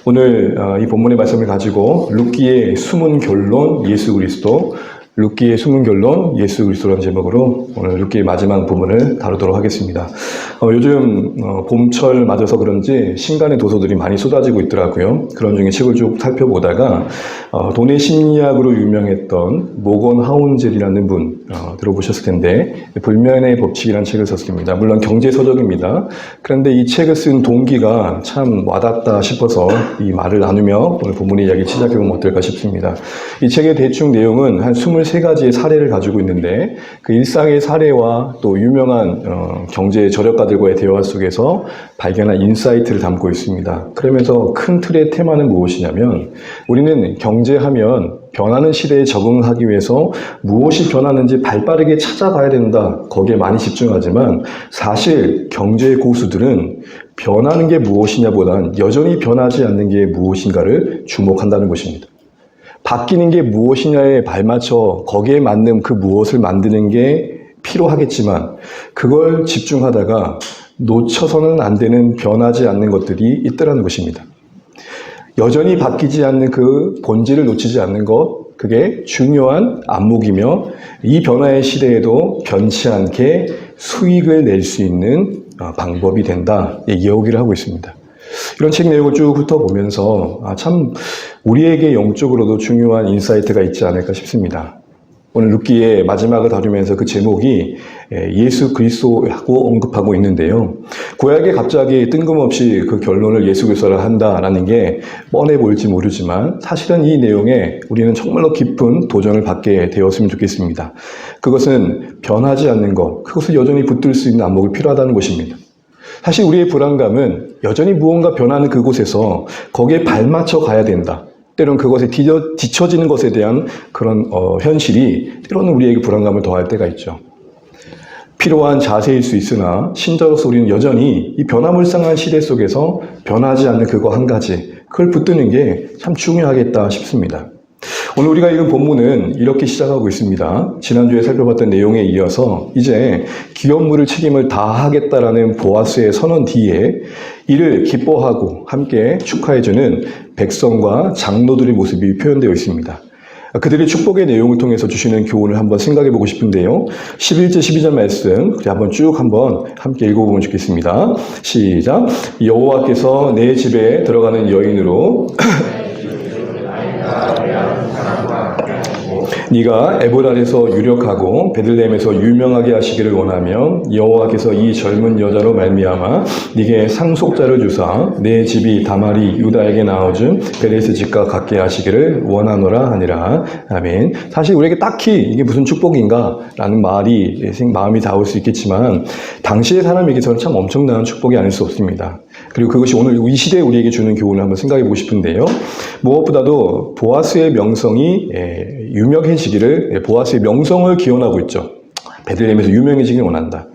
오늘 이 본문의 말씀을 가지고 룻기의 숨은 결론 예수 그리스도, 룻기의 숨은 결론 예수 그리스도라는 제목으로 오늘 룻기의 마지막 부분을 다루도록 하겠습니다. 요즘 봄철 맞아서 그런지 신간의 도서들이 많이 쏟아지고 있더라고요. 그런 중에 책을 쭉 살펴보다가 돈의 심리학으로 유명했던 모건 하운젤이라는 분 들어보셨을 텐데 불면의 법칙이라는 책을 썼습니다. 물론 경제서적입니다. 그런데 이 책을 쓴 동기가 참 와닿다 싶어서 이 말을 나누며 오늘 본문의 이야기를 시작해보면 어떨까 싶습니다. 이 책의 대충 내용은 한 23가지의 사례를 가지고 있는데 그 일상의 사례와 또 유명한 경제 저력가들과의 대화 속에서 발견한 인사이트를 담고 있습니다. 그러면서 큰 틀의 테마는 무엇이냐면 우리는 경제하면 변하는 시대에 적응하기 위해서 무엇이 변하는지 발빠르게 찾아가야 된다. 거기에 많이 집중하지만 사실 경제의 고수들은 변하는 게 무엇이냐보단 여전히 변하지 않는 게 무엇인가를 주목한다는 것입니다. 바뀌는 게 무엇이냐에 발맞춰 거기에 맞는 그 무엇을 만드는 게 필요하겠지만 그걸 집중하다가 놓쳐서는 안 되는 변하지 않는 것들이 있더라는 것입니다. 여전히 바뀌지 않는 그 본질을 놓치지 않는 것, 그게 중요한 안목이며 이 변화의 시대에도 변치 않게 수익을 낼 수 있는 방법이 된다. 이야기를 하고 있습니다. 이런 책 내용을 쭉 훑어보면서 참 우리에게 영적으로도 중요한 인사이트가 있지 않을까 싶습니다. 오늘 룻기의 마지막을 다루면서 그 제목이 예수 그리스도라고 언급하고 있는데요. 구약에 갑자기 뜬금없이 그 결론을 예수 그리스도라 한다라는 게 뻔해 보일지 모르지만 사실은 이 내용에 우리는 정말로 깊은 도전을 받게 되었으면 좋겠습니다. 그것은 변하지 않는 것, 그것을 여전히 붙들 수 있는 안목이 필요하다는 것입니다. 사실 우리의 불안감은 여전히 무언가 변하는 그곳에서 거기에 발맞춰 가야 된다. 때로는 그것에 뒤처지는 것에 대한 그런 현실이 때로는 우리에게 불안감을 더할 때가 있죠. 필요한 자세일 수 있으나 신자로서 우리는 여전히 이 변화무쌍한 시대 속에서 변하지 않는 그거 한 가지, 그걸 붙드는 게 참 중요하겠다 싶습니다. 오늘 우리가 읽은 본문은 이렇게 시작하고 있습니다. 지난주에 살펴봤던 내용에 이어서 이제 기업 물을 책임을 다하겠다라는 보아스의 선언 뒤에 이를 기뻐하고 함께 축하해주는 백성과 장로들의 모습이 표현되어 있습니다. 그들의 축복의 내용을 통해서 주시는 교훈을 한번 생각해 보고 싶은데요. 11절 12절 말씀 한번 쭉 한번 함께 읽어보면 좋겠습니다. 시작. 여호와께서 내 집에 들어가는 여인으로 네가 에브랄에서 유력하고 베들레헴에서 유명하게 하시기를 원하며 여호와께서 이 젊은 여자로 말미암아 네게 상속자를 주사 내 집이 다말이 유다에게 나아준 베레스 집과 같게 하시기를 원하노라 하니라. 아멘. 사실 우리에게 딱히 이게 무슨 축복인가 라는 마음이 닿을 수 있겠지만 당시의 사람에게서는 참 엄청난 축복이 아닐 수 없습니다. 그리고 그것이 오늘 이 시대에 우리에게 주는 교훈을 한번 생각해 보고 싶은데요. 무엇보다도 보아스의 명성이 유명해지기를, 보아스의 명성을 기원하고 있죠. 베들레헴에서 유명해지기를 원한다.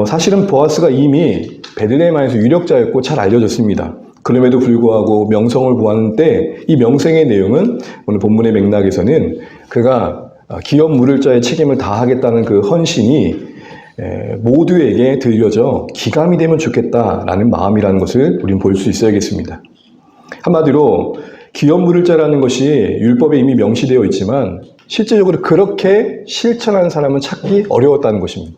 사실은 보아스가 이미 베들레헴 안에서 유력자였고 잘 알려졌습니다. 그럼에도 불구하고 명성을 구하는 때 이 명성의 내용은 오늘 본문의 맥락에서는 그가 기업 물을 자의 책임을 다하겠다는 그 헌신이 모두에게 들려져 기감이 되면 좋겠다라는 마음이라는 것을 우리는 볼 수 있어야겠습니다. 한마디로 기업 물을 자라는 것이 율법에 이미 명시되어 있지만 실제적으로 그렇게 실천하는 사람은 찾기 어려웠다는 것입니다.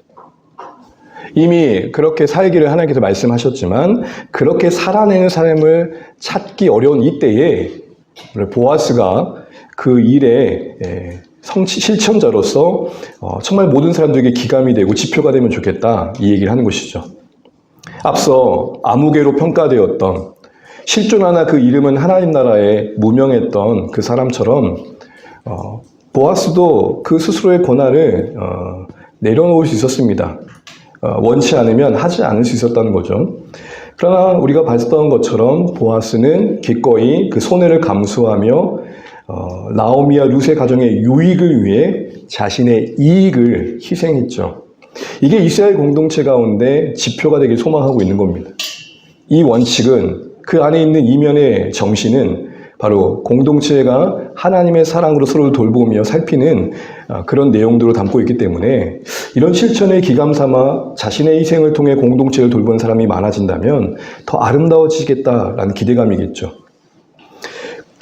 이미 그렇게 살기를 하나님께서 말씀하셨지만 그렇게 살아내는 사람을 찾기 어려운 이때에 보아스가 그 일에 실천자로서 정말 모든 사람들에게 기감이 되고 지표가 되면 좋겠다, 이 얘기를 하는 것이죠. 앞서 아무개로 평가되었던 실존하나 그 이름은 하나님 나라에 무명했던 그 사람처럼 보아스도 그 스스로의 권한을 내려놓을 수 있었습니다. 원치 않으면 하지 않을 수 있었다는 거죠. 그러나 우리가 봤던 것처럼 보아스는 기꺼이 그 손해를 감수하며 나오미와 룻의 가정의 유익을 위해 자신의 이익을 희생했죠. 이게 이스라엘 공동체 가운데 지표가 되길 소망하고 있는 겁니다. 이 원칙은 그 안에 있는 이면의 정신은 바로 공동체가 하나님의 사랑으로 서로를 돌보며 살피는 그런 내용들을 담고 있기 때문에 이런 실천의 기감 삼아 자신의 희생을 통해 공동체를 돌보는 사람이 많아진다면 더 아름다워지겠다라는 기대감이겠죠.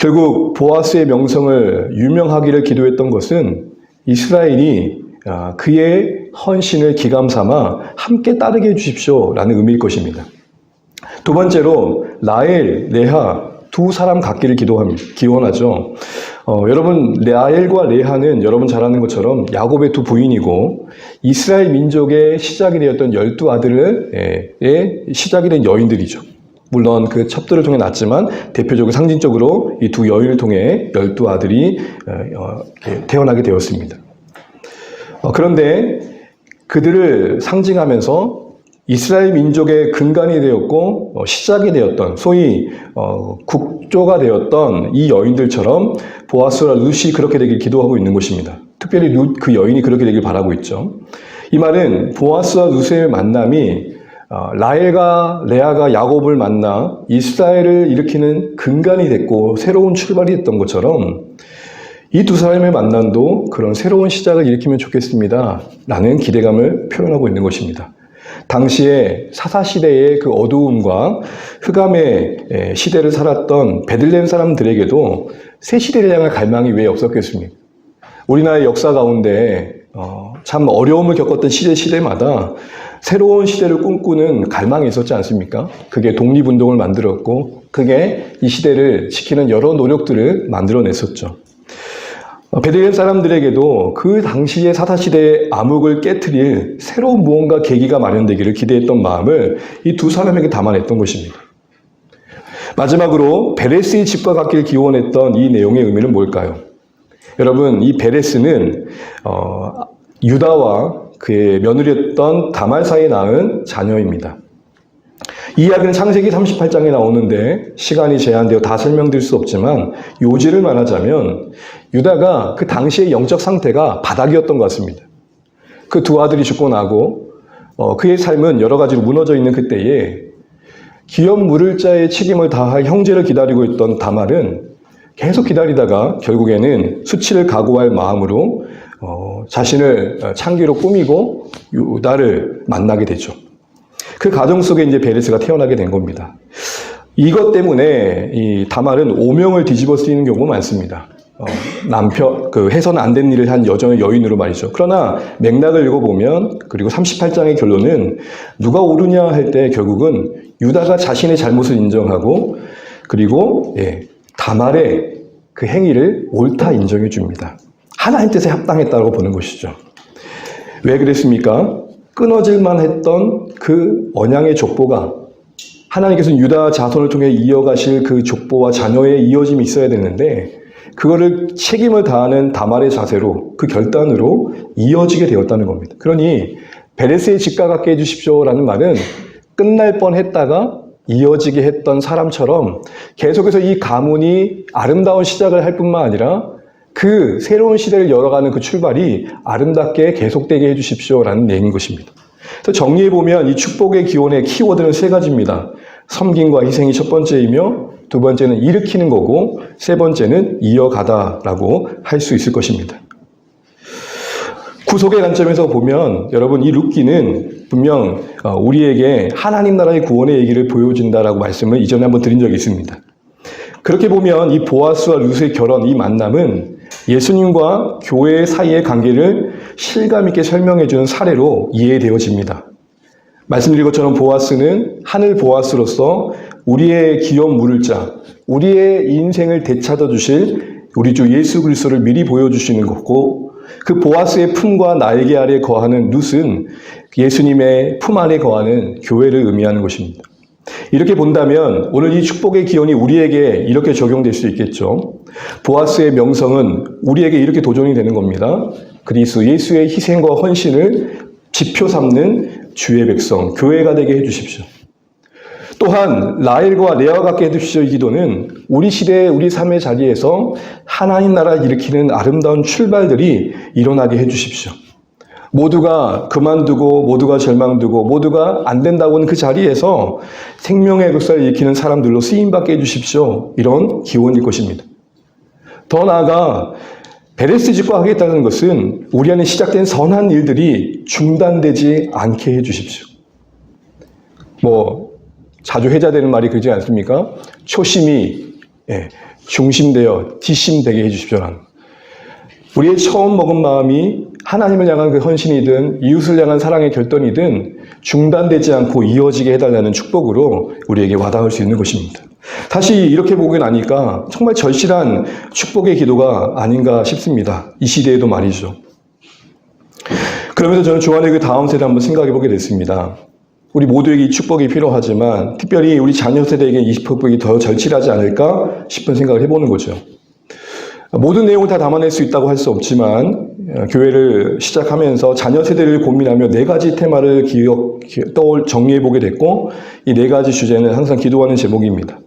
결국 보아스의 명성을 유명하기를 기도했던 것은 이스라엘이 그의 헌신을 기감 삼아 함께 따르게 해주십시오라는 의미일 것입니다. 두 번째로 라헬, 레아 두 사람 갖기를 기원하죠. 여러분 라헬과 레아는 여러분 잘 아는 것처럼 야곱의 두 부인이고 이스라엘 민족의 시작이 되었던 12아들의 시작이 된 여인들이죠. 물론 그 첩들을 통해 낳았지만 대표적으로 상징적으로 이 두 여인을 통해 12아들이 태어나게 되었습니다. 그런데 그들을 상징하면서 이스라엘 민족의 근간이 되었고 시작이 되었던 소위 국조가 되었던 이 여인들처럼 보아스와 룻이 그렇게 되길 기도하고 있는 것입니다. 특별히 룻 그 여인이 그렇게 되길 바라고 있죠. 이 말은 보아스와 룻의 만남이 라헬과 레아가 야곱을 만나 이스라엘을 일으키는 근간이 됐고 새로운 출발이 됐던 것처럼 이 두 사람의 만남도 그런 새로운 시작을 일으키면 좋겠습니다 라는 기대감을 표현하고 있는 것입니다. 당시에 사사시대의 그 어두움과 흑암의 시대를 살았던 베들레헴 사람들에게도 새 시대를 향한 갈망이 왜 없었겠습니까? 우리나라의 역사 가운데 참 어려움을 겪었던 시대마다 새로운 시대를 꿈꾸는 갈망이 있었지 않습니까? 그게 독립운동을 만들었고 그게 이 시대를 지키는 여러 노력들을 만들어냈었죠. 베들레헴 사람들에게도 그 당시의 사사시대의 암흑을 깨트릴 새로운 무언가 계기가 마련되기를 기대했던 마음을 이 두 사람에게 담아냈던 것입니다. 마지막으로 베레스의 집과 같기를 기원했던 이 내용의 의미는 뭘까요? 여러분 이 베레스는 유다와 그의 며느리였던 다말 사이에 낳은 자녀입니다. 이 이야기는 창세기 38장에 나오는데 시간이 제한되어 다 설명드릴 수 없지만 요지를 말하자면 유다가 그 당시의 영적 상태가 바닥이었던 것 같습니다. 그 두 아들이 죽고 나고 그의 삶은 여러 가지로 무너져 있는 그때에 기업 물을 자의 책임을 다할 형제를 기다리고 있던 다말은 계속 기다리다가 결국에는 수치를 각오할 마음으로 자신을 창기로 꾸미고 유다를 만나게 되죠. 그 가정 속에 이제 베레스가 태어나게 된 겁니다. 이것 때문에 이 다말은 오명을 뒤집어 쓰이는 경우가 많습니다. 남편, 해서는 안 된 일을 한 여인으로 말이죠. 그러나 맥락을 읽어보면, 그리고 38장의 결론은 누가 옳으냐 할 때 결국은 유다가 자신의 잘못을 인정하고, 그리고 다말의 그 행위를 옳다 인정해 줍니다. 하나님 뜻에 합당했다고 보는 것이죠. 왜 그랬습니까? 끊어질만 했던 그 언양의 족보가 하나님께서는 유다 자손을 통해 이어가실 그 족보와 자녀의 이어짐이 있어야 되는데 그거를 책임을 다하는 다말의 자세로 그 결단으로 이어지게 되었다는 겁니다. 그러니 베레스의 집과 같게 해주십시오라는 말은 끝날 뻔했다가 이어지게 했던 사람처럼 계속해서 이 가문이 아름다운 시작을 할 뿐만 아니라 그 새로운 시대를 열어가는 그 출발이 아름답게 계속되게 해주십시오라는 내용인 것입니다. 그래서 정리해보면 이 축복의 기원의 키워드는 세 가지입니다. 섬김과 희생이 첫 번째이며 두 번째는 일으키는 거고 세 번째는 이어가다라고 할 수 있을 것입니다. 구속의 관점에서 보면 여러분 이 룻기는 분명 우리에게 하나님 나라의 구원의 얘기를 보여준다라고 말씀을 이전에 한번 드린 적이 있습니다. 그렇게 보면 이 보아스와 룻의 결혼, 이 만남은 예수님과 교회 사이의 관계를 실감 있게 설명해주는 사례로 이해되어집니다. 말씀드린 것처럼 보아스는 하늘 보아스로서 우리의 기업 물을 자, 우리의 인생을 되찾아 주실 우리 주 예수 그리스도를 미리 보여주시는 거고 그 보아스의 품과 날개 아래 거하는 룻은 예수님의 품 안에 거하는 교회를 의미하는 것입니다. 이렇게 본다면 오늘 이 축복의 기원이 우리에게 이렇게 적용될 수 있겠죠. 보아스의 명성은 우리에게 이렇게 도전이 되는 겁니다. 그리스도 예수의 희생과 헌신을 지표 삼는 주의 백성, 교회가 되게 해주십시오. 또한 라헬과 레아와 같게 해주십시오. 이 기도는 우리 시대의 우리 삶의 자리에서 하나님 나라를 일으키는 아름다운 출발들이 일어나게 해주십시오. 모두가 그만두고 모두가 절망두고 모두가 안 된다고 하는 그 자리에서 생명의 역사를 일으키는 사람들로 쓰임받게 해주십시오. 이런 기원일 것입니다. 더 나아가 베레스 집과 하겠다는 것은 우리 안에 시작된 선한 일들이 중단되지 않게 해주십시오. 자주 회자되는 말이 그러지 않습니까? 초심이 중심되어 뒷심되게 해주십시오라는. 우리의 처음 먹은 마음이 하나님을 향한 그 헌신이든 이웃을 향한 사랑의 결단이든 중단되지 않고 이어지게 해달라는 축복으로 우리에게 와닿을 수 있는 것입니다. 다시 이렇게 보고 나니까 정말 절실한 축복의 기도가 아닌가 싶습니다. 이 시대에도 말이죠. 그러면서 저는 주안의 그 다음 세대 한번 생각해 보게 됐습니다. 우리 모두에게 이 축복이 필요하지만 특별히 우리 자녀 세대에게 이 축복이 더 절실하지 않을까 싶은 생각을 해보는 거죠. 모든 내용을 다 담아낼 수 있다고 할 수 없지만 교회를 시작하면서 자녀 세대를 고민하며 4가지 테마를 정리해 보게 됐고 이 4가지 주제는 항상 기도하는 제목입니다.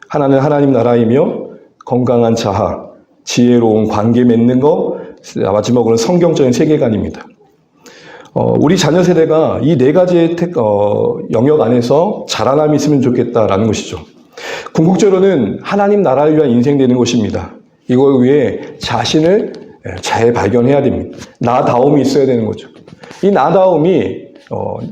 하나는 하나님 나라이며 건강한 자아, 지혜로운 관계 맺는 것, 마지막으로는 성경적인 세계관입니다. 우리 자녀 세대가 이 4가지의 영역 안에서 자라남이 있으면 좋겠다라는 것이죠. 궁극적으로는 하나님 나라를 위한 인생 되는 것입니다. 이걸 위해 자신을 재발견해야 됩니다. 나다움이 있어야 되는 거죠. 이 나다움이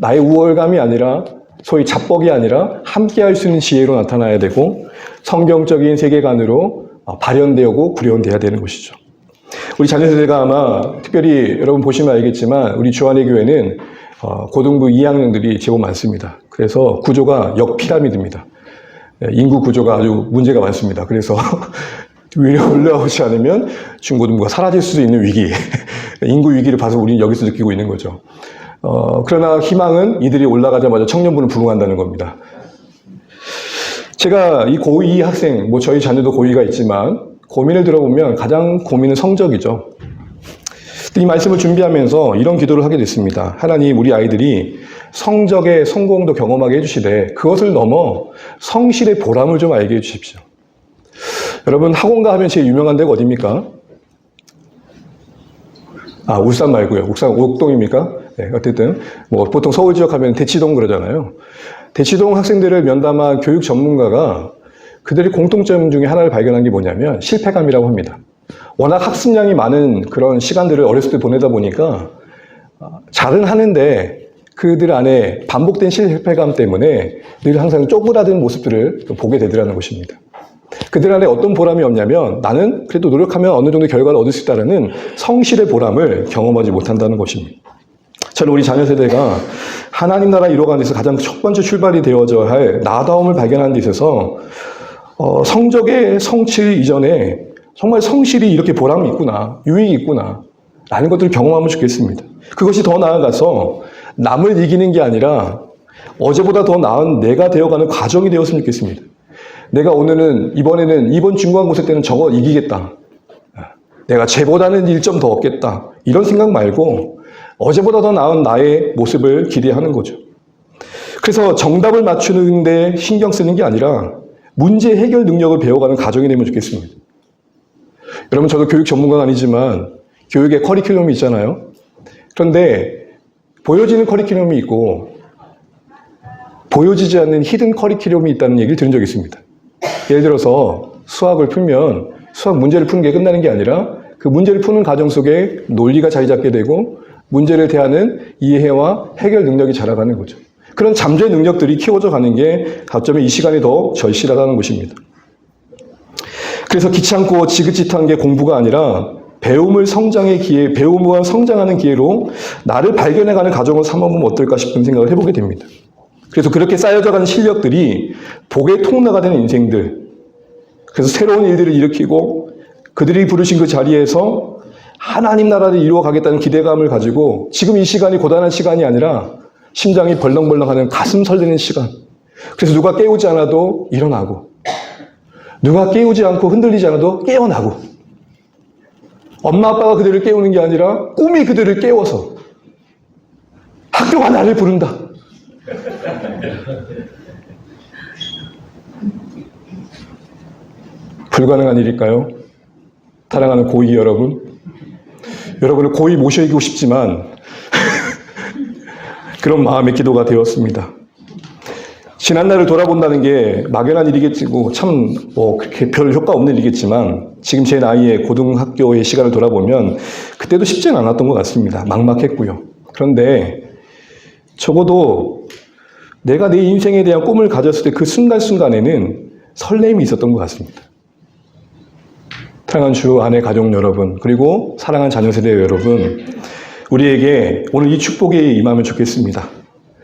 나의 우월감이 아니라 소위 자뻑이 아니라 함께 할 수 있는 지혜로 나타나야 되고 성경적인 세계관으로 발현되고 구현돼야 되는 것이죠. 우리 자녀 세대가 아마 특별히 여러분 보시면 알겠지만 우리 주안의 교회는 고등부 2학년들이 제법 많습니다. 그래서 구조가 역피라미드입니다. 인구 구조가 아주 문제가 많습니다. 그래서 위로 올라오지 않으면 중고등부가 사라질 수도 있는 위기, 인구 위기를 봐서 우리는 여기서 느끼고 있는 거죠. 그러나 희망은 이들이 올라가자마자 청년부를 부흥한다는 겁니다. 제가 이 고2 학생, 저희 자녀도 고2가 있지만 고민을 들어보면 가장 고민은 성적이죠. 이 말씀을 준비하면서 이런 기도를 하게 됐습니다. 하나님, 우리 아이들이 성적의 성공도 경험하게 해주시되 그것을 넘어 성실의 보람을 좀 알게 해주십시오. 여러분, 학원가 하면 제일 유명한 데가 어디입니까? 울산 말고요. 울산 옥동입니까? 네, 어쨌든 보통 서울 지역 하면 대치동 그러잖아요. 대치동 학생들을 면담한 교육 전문가가 그들의 공통점 중에 하나를 발견한 게 뭐냐면 실패감이라고 합니다. 워낙 학습량이 많은 그런 시간들을 어렸을 때 보내다 보니까 잘은 하는데 그들 안에 반복된 실패감 때문에 늘 항상 쪼그라든 모습들을 보게 되더라는 것입니다. 그들 안에 어떤 보람이 없냐면 나는 그래도 노력하면 어느 정도 결과를 얻을 수 있다는 성실의 보람을 경험하지 못한다는 것입니다. 저는 우리 자녀 세대가 하나님 나라 이루어가는 데서 가장 첫 번째 출발이 되어져야 할 나다움을 발견하는 데 있어서 성적의 성취 이전에 정말 성실이 이렇게 보람이 있구나, 유익이 있구나 라는 것들을 경험하면 좋겠습니다. 그것이 더 나아가서 남을 이기는 게 아니라 어제보다 더 나은 내가 되어가는 과정이 되었으면 좋겠습니다. 내가 이번에는 이번 중간고사 때는 저거 이기겠다. 내가 쟤보다는 1점 더 얻겠다. 이런 생각 말고 어제보다 더 나은 나의 모습을 기대하는 거죠. 그래서 정답을 맞추는데 신경 쓰는 게 아니라 문제 해결 능력을 배워가는 과정이 되면 좋겠습니다. 여러분, 저도 교육 전문가가 아니지만 교육의 커리큘럼이 있잖아요. 그런데 보여지는 커리큘럼이 있고 보여지지 않는 히든 커리큘럼이 있다는 얘기를 들은 적이 있습니다. 예를 들어서 수학을 풀면 수학 문제를 푸는 게 끝나는 게 아니라 그 문제를 푸는 과정 속에 논리가 자리 잡게 되고 문제를 대하는 이해와 해결 능력이 자라가는 거죠. 그런 잠재 능력들이 키워져 가는 게 가점에 이 시간이 더 절실하다는 것입니다. 그래서 귀찮고 지긋짓한 게 공부가 아니라 배움과 성장하는 기회로 나를 발견해가는 과정을 삼아보면 어떨까 싶은 생각을 해보게 됩니다. 그래서 그렇게 쌓여져가는 실력들이 복의 통로가 되는 인생들, 그래서 새로운 일들을 일으키고 그들이 부르신 그 자리에서 하나님 나라를 이루어가겠다는 기대감을 가지고 지금 이 시간이 고단한 시간이 아니라 심장이 벌렁벌렁하는 가슴 설레는 시간. 그래서 누가 깨우지 않아도 일어나고 누가 깨우지 않고 흔들리지 않아도 깨어나고 엄마 아빠가 그들을 깨우는 게 아니라 꿈이 그들을 깨워서 학교가 나를 부른다. 불가능한 일일까요? 사랑하는 고2 여러분, 여러분을 고2 모셔이기고 싶지만 그런 마음의 기도가 되었습니다. 지난날을 돌아본다는 게 막연한 일이겠고 참 그렇게 별 효과 없는 일이겠지만 지금 제 나이에 고등학교의 시간을 돌아보면 그때도 쉽지는 않았던 것 같습니다. 막막했고요. 그런데 적어도 내가 내 인생에 대한 꿈을 가졌을 때 그 순간순간에는 설렘이 있었던 것 같습니다. 사랑하는 주 안에 가족 여러분, 그리고 사랑하는 자녀 세대 여러분, 우리에게 오늘 이 축복이 임하면 좋겠습니다.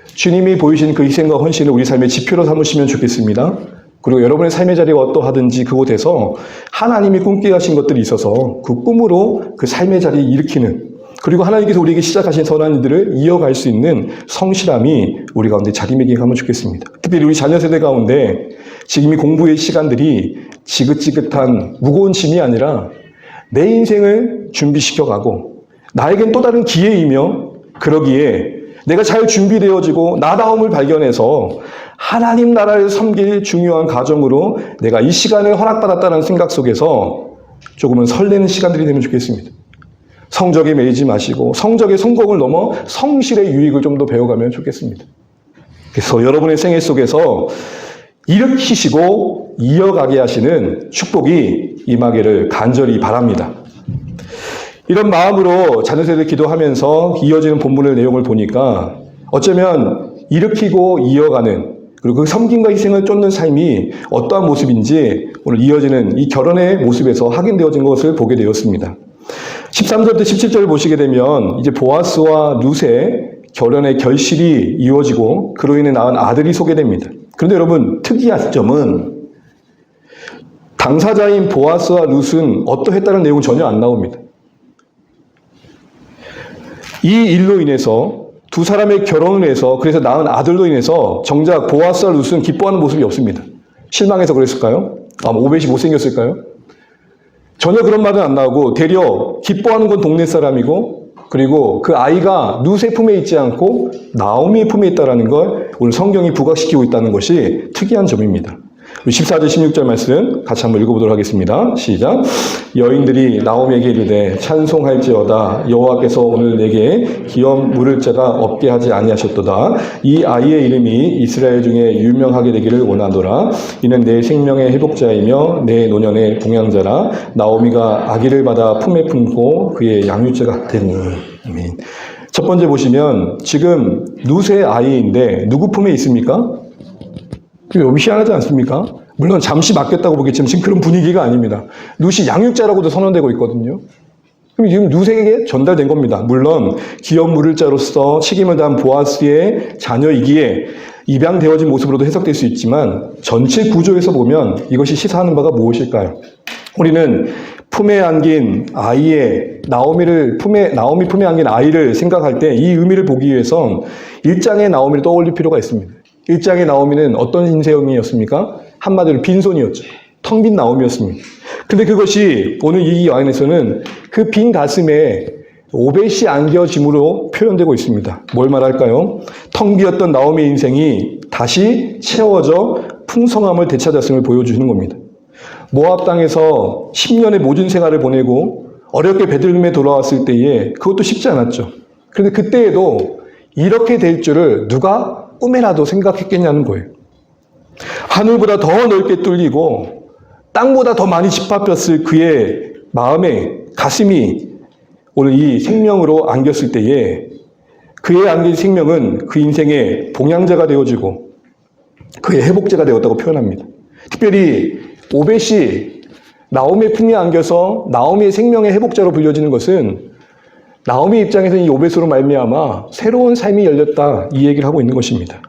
주님이 보이신 그 희생과 헌신을 우리 삶의 지표로 삼으시면 좋겠습니다. 그리고 여러분의 삶의 자리가 어떠하든지 그곳에서 하나님이 꿈꾸게 하신 것들이 있어서 그 꿈으로 그 삶의 자리를 일으키는, 그리고 하나님께서 우리에게 시작하신 선한 일들을 이어갈 수 있는 성실함이 우리 가운데 자리매김 하면 좋겠습니다. 특별히 우리 자녀 세대 가운데 지금 이 공부의 시간들이 지긋지긋한 무거운 짐이 아니라 내 인생을 준비시켜가고 나에겐 또 다른 기회이며, 그러기에 내가 잘 준비되어지고 나다움을 발견해서 하나님 나라를 섬길 중요한 과정으로 내가 이 시간을 허락받았다는 생각 속에서 조금은 설레는 시간들이 되면 좋겠습니다. 성적에 매이지 마시고 성적의 성공을 넘어 성실의 유익을 좀 더 배워가면 좋겠습니다. 그래서 여러분의 생애 속에서 일으키시고 이어가게 하시는 축복이 임하기를 간절히 바랍니다. 이런 마음으로 자녀세대 기도하면서 이어지는 본문의 내용을 보니까 어쩌면 일으키고 이어가는, 그리고 그 섬김과 희생을 쫓는 삶이 어떠한 모습인지 오늘 이어지는 이 결혼의 모습에서 확인되어진 것을 보게 되었습니다. 13절부터 17절을 보시게 되면 이제 보아스와 룻의 결혼의 결실이 이루어지고 그로 인해 낳은 아들이 소개됩니다. 그런데 여러분, 특이한 점은 당사자인 보아스와 룻은 어떠했다는 내용은 전혀 안 나옵니다. 이 일로 인해서 두 사람의 결혼을 해서 그래서 낳은 아들로 인해서 정작 보아스와 룻은 기뻐하는 모습이 없습니다. 실망해서 그랬을까요? 오벳이 못생겼을까요? 전혀 그런 말은 안 나오고 되려 기뻐하는 건 동네 사람이고, 그리고 그 아이가 룻의 품에 있지 않고 나오미의 품에 있다는 걸 오늘 성경이 부각시키고 있다는 것이 특이한 점입니다. 14절 16절 말씀 같이 한번 읽어보도록 하겠습니다. 시작. 여인들이 나오미에게 이르되 찬송할지어다. 여호와께서 오늘 내게 기업 물을 자가 없게 하지 아니하셨도다. 이 아이의 이름이 이스라엘 중에 유명하게 되기를 원하노라. 이는 내 생명의 회복자이며 내 노년의 봉양자라. 나오미가 아기를 받아 품에 품고 그의 양육자가 되니. 아멘. 첫 번째 보시면 지금 룻의 아이인데 누구 품에 있습니까? 너무 희한하지 않습니까? 물론 잠시 맡겼다고 보겠지만 지금 그런 분위기가 아닙니다. 룻이 양육자라고도 선언되고 있거든요. 그럼 지금 룻에게 전달된 겁니다. 물론 기업 물을 자로서 책임을 다한 보아스의 자녀이기에 입양되어진 모습으로도 해석될 수 있지만 전체 구조에서 보면 이것이 시사하는 바가 무엇일까요? 우리는 품에 안긴 아이의 나오미 품에 안긴 아이를 생각할 때 이 의미를 보기 위해선 1장의 나오미를 떠올릴 필요가 있습니다. 1장의 나오미는 어떤 인생이었습니까? 한마디로 빈손이었죠. 텅 빈 나오미였습니다. 근데 그것이 오늘 이 여인에서는 그 빈 가슴에 오벳이 안겨짐으로 표현되고 있습니다. 뭘 말할까요? 텅 비었던 나오미의 인생이 다시 채워져 풍성함을 되찾았음을 보여주는 겁니다. 모압 땅에서 10년의 모진 생활을 보내고 어렵게 베들레헴에 돌아왔을 때에 그것도 쉽지 않았죠. 그런데 그때에도 이렇게 될 줄을 누가 꿈에라도 생각했겠냐는 거예요. 하늘보다 더 넓게 뚫리고 땅보다 더 많이 짓밟혔을 그의 마음에 가슴이 오늘 이 생명으로 안겼을 때에 그의 안긴 생명은 그 인생의 봉양자가 되어지고 그의 회복자가 되었다고 표현합니다. 특별히 오벳이 나오미의 품에 안겨서 나오미의 생명의 회복자로 불려지는 것은 나오미 입장에서는 이 오벳으로 말미암아 새로운 삶이 열렸다, 이 얘기를 하고 있는 것입니다.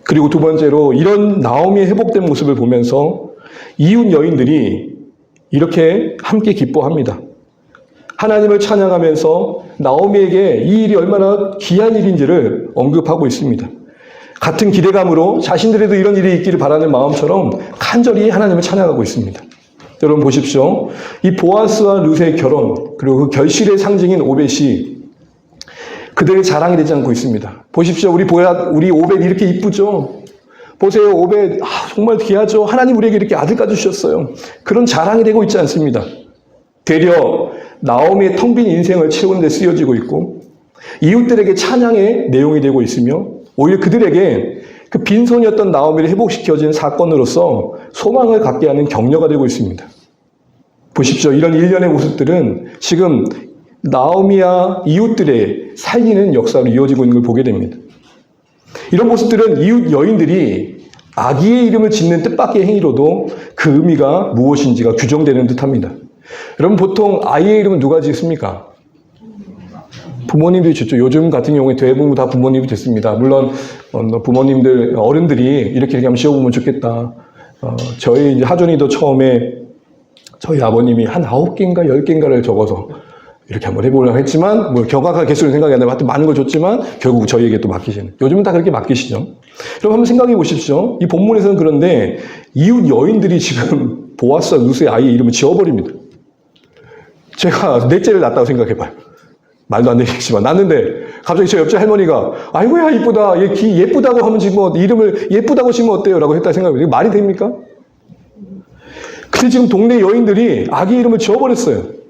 그리고 두 번째로 이런 나오미의 회복된 모습을 보면서 이웃 여인들이 이렇게 함께 기뻐합니다. 하나님을 찬양하면서 나오미에게 이 일이 얼마나 귀한 일인지를 언급하고 있습니다. 같은 기대감으로 자신들에도 이런 일이 있기를 바라는 마음처럼 간절히 하나님을 찬양하고 있습니다. 여러분 보십시오. 이 보아스와 룻의 결혼, 그리고 그 결실의 상징인 오벳이 그들의 자랑이 되지 않고 있습니다. 보십시오. 우리 오벳 이렇게 이쁘죠? 보세요. 오벳, 정말 귀하죠? 하나님 우리에게 이렇게 아들까지 주셨어요. 그런 자랑이 되고 있지 않습니다. 되려 나오미의 텅 빈 인생을 채우는 데 쓰여지고 있고 이웃들에게 찬양의 내용이 되고 있으며 오히려 그들에게 그 빈손이었던 나오미를 회복시켜준 사건으로서 소망을 갖게 하는 격려가 되고 있습니다. 보십시오. 이런 일련의 모습들은 지금 나오미와 이웃들의 살리는 역사로 이어지고 있는 걸 보게 됩니다. 이런 모습들은 이웃 여인들이 아기의 이름을 짓는 뜻밖의 행위로도 그 의미가 무엇인지가 규정되는 듯합니다. 여러분 보통 아이의 이름은 누가 짓습니까? 부모님들이 짓죠. 요즘 같은 경우에 대부분 다 부모님이 짓습니다. 물론 부모님들 어른들이 이렇게 하면 지어보면 좋겠다. 저희 이제 하준이도 처음에 저희 아버님이 한 9개인가 10개인가를 적어서 이렇게 한번 해보려고 했지만 뭐 경각한 개수를 생각이 안 나고 하여튼 많은 걸 줬지만 결국 저희에게 또 맡기시는. 요즘은 다 그렇게 맡기시죠. 여러분 한번 생각해 보십시오. 이 본문에서는 그런데 이웃 여인들이 지금 보아스와 루스의 아이의 이름을 지어버립니다. 제가 넷째를 낳았다고 생각해 봐요. 말도 안 되겠지만 낳는데 갑자기 저 옆집 할머니가 아이고야 이쁘다. 얘 기 예쁘다고 하면 지금 뭐 이름을 예쁘다고 지으면 어때요? 라고 했다 생각해요. 이게 말이 됩니까? 근데 지금 동네 여인들이 아기 이름을 지어버렸어요.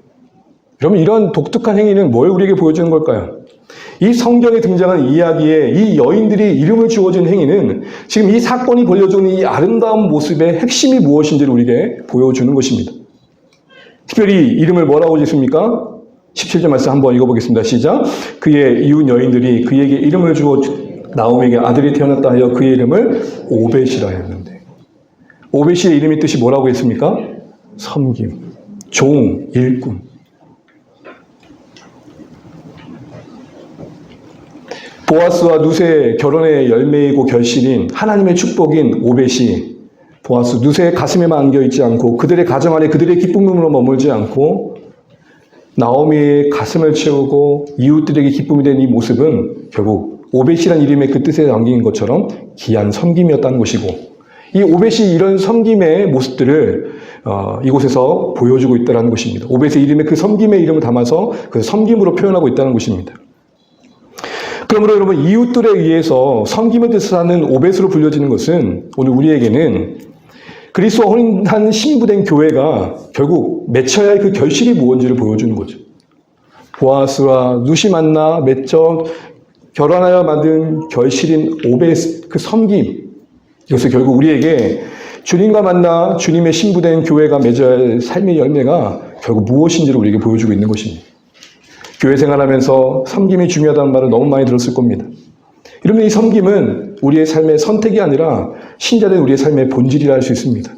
그러면 이런 독특한 행위는 뭘 우리에게 보여주는 걸까요? 이 성경에 등장한 이야기에 이 여인들이 이름을 주어진 행위는 지금 이 사건이 벌려주는 이 아름다운 모습의 핵심이 무엇인지를 우리에게 보여주는 것입니다. 특별히 이름을 뭐라고 짓습니까? 17절 말씀 한번 읽어보겠습니다. 시작. 그의 이웃 여인들이 그에게 이름을 주어 나오미에게 아들이 태어났다 하여 그의 이름을 오벳이라 했는데 오벳의 이름의 뜻이 뭐라고 했습니까? 섬김, 종, 일꾼. 보아스와 루스의 결혼의 열매이고 결실인 하나님의 축복인 오벳이 보아스, 루스의 가슴에만 안겨있지 않고 그들의 가정 안에 그들의 기쁨으로 머물지 않고 나오미의 가슴을 채우고 이웃들에게 기쁨이 된 이 모습은 결국 오벳이라는 이름의 그 뜻에 담긴 것처럼 귀한 섬김이었다는 것이고 이 오벳이 이런 섬김의 모습들을 이곳에서 보여주고 있다는 것입니다. 오벳의 이름에 그 섬김의 이름을 담아서 그 섬김으로 표현하고 있다는 것입니다. 그러므로 여러분 이웃들에 의해서 섬김의 뜻을 하는 오벳으로 불려지는 것은 오늘 우리에게는 그리스도와 혼인한 신부된 교회가 결국 맺혀야 할 그 결실이 무엇인지를 보여주는 거죠. 보아스와 루시 만나 맺혀 결혼하여 만든 결실인 오벳 그 섬김, 이것을 결국 우리에게 주님과 만나 주님의 신부된 교회가 맺어야 할 삶의 열매가 결국 무엇인지를 우리에게 보여주고 있는 것입니다. 교회 생활하면서 섬김이 중요하다는 말을 너무 많이 들었을 겁니다. 이러면 이 섬김은 우리의 삶의 선택이 아니라 신자된 우리의 삶의 본질이라 할 수 있습니다.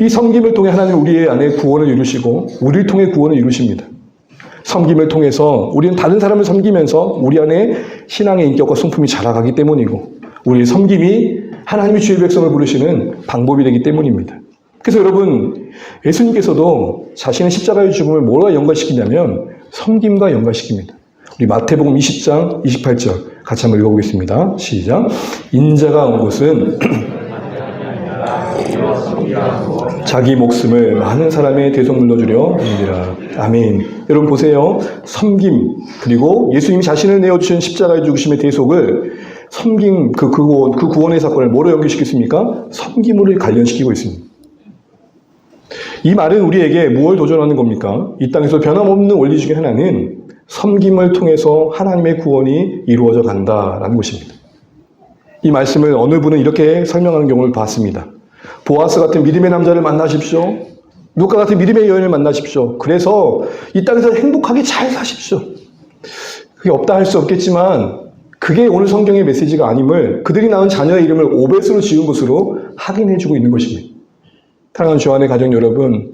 이 섬김을 통해 하나님은 우리의 안에 구원을 이루시고 우리를 통해 구원을 이루십니다. 섬김을 통해서 우리는 다른 사람을 섬기면서 우리 안에 신앙의 인격과 성품이 자라가기 때문이고 우리의 섬김이 하나님의 주의 백성을 부르시는 방법이 되기 때문입니다. 그래서 여러분 예수님께서도 자신의 십자가의 죽음을 뭐와 연관시키냐면 섬김과 연관시킵니다. 우리 마태복음 20장 28절 같이 한번 읽어보겠습니다. 시작. 인자가 온 것은 자기 목숨을 많은 사람의 대속물로 주려 함이라. 아멘. 여러분 보세요. 섬김 그리고 예수님이 자신을 내어주신 십자가의 죽으심의 대속을 섬김 그 구원의 사건을 뭐로 연결시켰습니까? 섬김으로 관련시키고 있습니다. 이 말은 우리에게 무엇을 도전하는 겁니까? 이 땅에서 변함없는 원리 중에 하나는 섬김을 통해서 하나님의 구원이 이루어져 간다라는 것입니다. 이 말씀을 어느 분은 이렇게 설명하는 경우를 봤습니다. 보아스 같은 믿음의 남자를 만나십시오. 누가 같은 믿음의 여인을 만나십시오. 그래서 이 땅에서 행복하게 잘 사십시오. 그게 없다 할 수 없겠지만 그게 오늘 성경의 메시지가 아님을 그들이 낳은 자녀의 이름을 오벳으로 지은 것으로 확인해주고 있는 것입니다. 사랑하는 주안의 가정 여러분,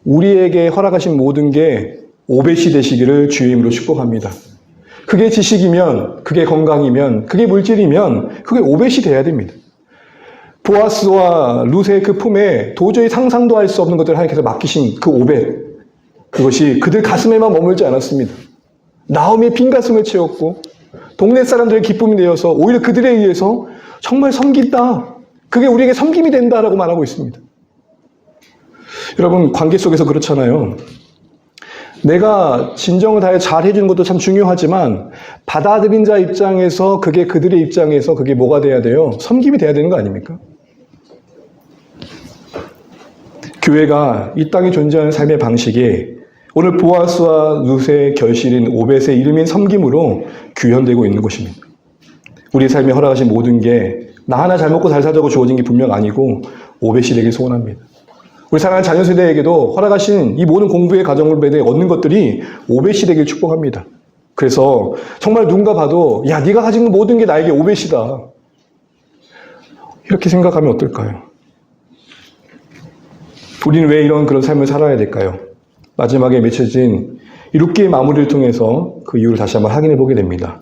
우리에게 허락하신 모든 게 오벳이 되시기를 주의 이름으로 축복합니다. 그게 지식이면, 그게 건강이면, 그게 물질이면 그게 오벳이 돼야 됩니다. 보아스와 룻의 그 품에 도저히 상상도 할 수 없는 것들을 하나님께서 맡기신 그 오벳, 그것이 그들 가슴에만 머물지 않았습니다. 나오미의 빈 가슴을 채웠고 동네 사람들의 기쁨이 되어서 오히려 그들에 의해서 정말 섬긴다. 그게 우리에게 섬김이 된다라고 말하고 있습니다. 여러분 관계 속에서 그렇잖아요. 내가 진정을 다해 잘 해주는 것도 참 중요하지만 받아들인 자 입장에서 그게 그들의 입장에서 그게 뭐가 돼야 돼요? 섬김이 돼야 되는 거 아닙니까? 교회가 이 땅에 존재하는 삶의 방식이 오늘 보아스와 룻의 결실인 오벳의 이름인 섬김으로 규현되고 있는 것입니다. 우리 삶에 허락하신 모든 게 나 하나 잘 먹고 잘 살자고 주어진 게 분명 아니고 오벳이 되길 소원합니다. 우리 사랑하는 자녀 세대에게도 허락하신 이 모든 공부의 과정을 통해 얻는 것들이 오벳이 되길 축복합니다. 그래서 정말 누군가 봐도 야 네가 가진 모든 게 나에게 오벳이다. 이렇게 생각하면 어떨까요? 우리는 왜 이런 그런 삶을 살아야 될까요? 마지막에 맺혀진 이 룻기의 마무리를 통해서 그 이유를 다시 한번 확인해 보게 됩니다.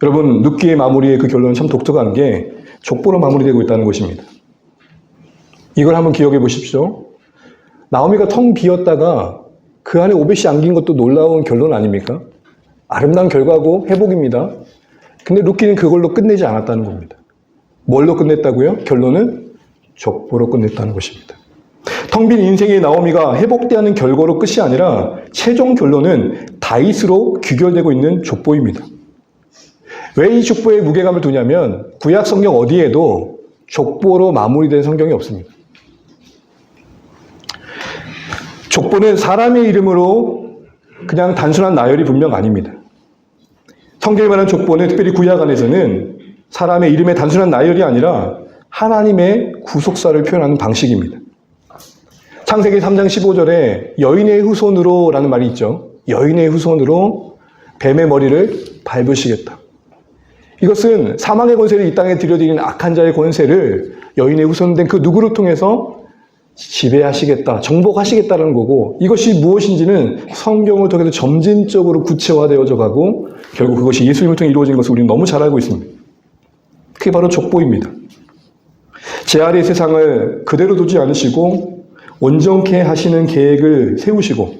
여러분, 룻기의 마무리의 그 결론은 참 독특한 게 족보로 마무리되고 있다는 것입니다. 이걸 한번 기억해 보십시오. 나오미가 텅 비었다가 그 안에 오벳이 안긴 것도 놀라운 결론 아닙니까? 아름다운 결과고 회복입니다. 근데 룻기는 그걸로 끝내지 않았다는 겁니다. 뭘로 끝냈다고요? 결론은 족보로 끝냈다는 것입니다. 텅 빈 인생의 나오미가 회복되는 결과로 끝이 아니라 최종 결론은 다윗으로 귀결되고 있는 족보입니다. 왜 이 족보에 무게감을 두냐면 구약 성경 어디에도 족보로 마무리된 성경이 없습니다. 족보는 사람의 이름으로 그냥 단순한 나열이 분명 아닙니다. 성경에 말하는 족보는 특별히 구약 안에서는 사람의 이름의 단순한 나열이 아니라 하나님의 구속사를 표현하는 방식입니다. 창세기 3장 15절에 여인의 후손으로 라는 말이 있죠. 여인의 후손으로 뱀의 머리를 밟으시겠다. 이것은 사망의 권세를 이 땅에 들여드리는 악한 자의 권세를 여인의 후손된 그 누구를 통해서 지배하시겠다, 정복하시겠다는 거고, 이것이 무엇인지는 성경을 통해서 점진적으로 구체화되어져 가고 결국 그것이 예수님을 통해 이루어진 것을 우리는 너무 잘 알고 있습니다. 그게 바로 족보입니다. 제 아래의 세상을 그대로 두지 않으시고 온전케 하시는 계획을 세우시고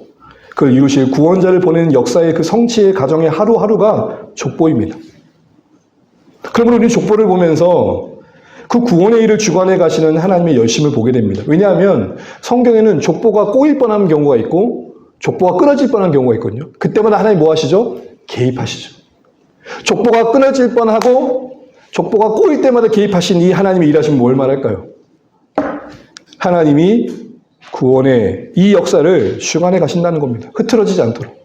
그걸 이루실 구원자를 보내는 역사의 그 성취의 과정의 하루하루가 족보입니다. 그러므로 우리는 족보를 보면서 그 구원의 일을 주관해 가시는 하나님의 열심을 보게 됩니다. 왜냐하면 성경에는 족보가 꼬일 뻔한 경우가 있고 족보가 끊어질 뻔한 경우가 있거든요. 그때마다 하나님이 뭐 하시죠? 개입하시죠. 족보가 끊어질 뻔하고 족보가 꼬일 때마다 개입하신 이 하나님의 일하시면 뭘 말할까요? 하나님이 구원의 이 역사를 주관해 가신다는 겁니다. 흐트러지지 않도록.